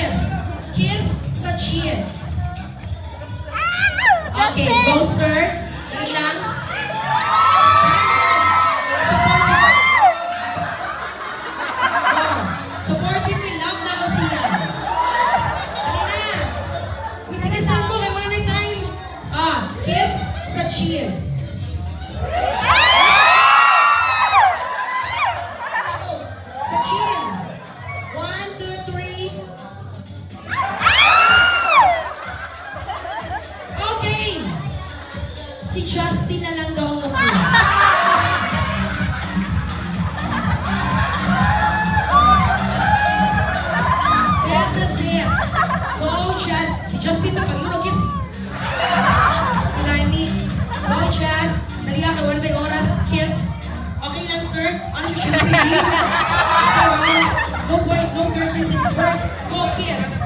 kiss. Kiss sa chin. Okay, go sir. Dali lang. Supportive. Go. Supportive in love na ko siya. Dali na. Uy, pinisan mo. Kaya wala na yung time. Kiss sa chin. Sa chin. 1, 2, 3. Okay. Si Justin na lang daw ang kiss. This is it. Go, si Justin na pag kiss. Nani. Go, Jazz. Dali ka, wala tayong oras. Kiss. Okay lang, sir. Ano yung syempre yun? No boy, no girlfriend since birth. Go, kiss.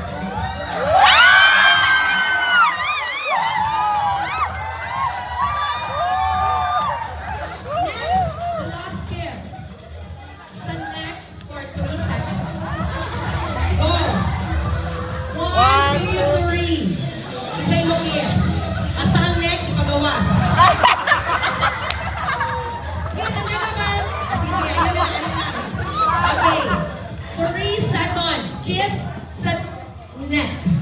Next, the last kiss. Sa neck for 3 seconds. Go. 1, 2, 3. Isa'y mo kiss. Asa ang neck, ipagawas. Okay. 3 seconds. Kiss sa neck.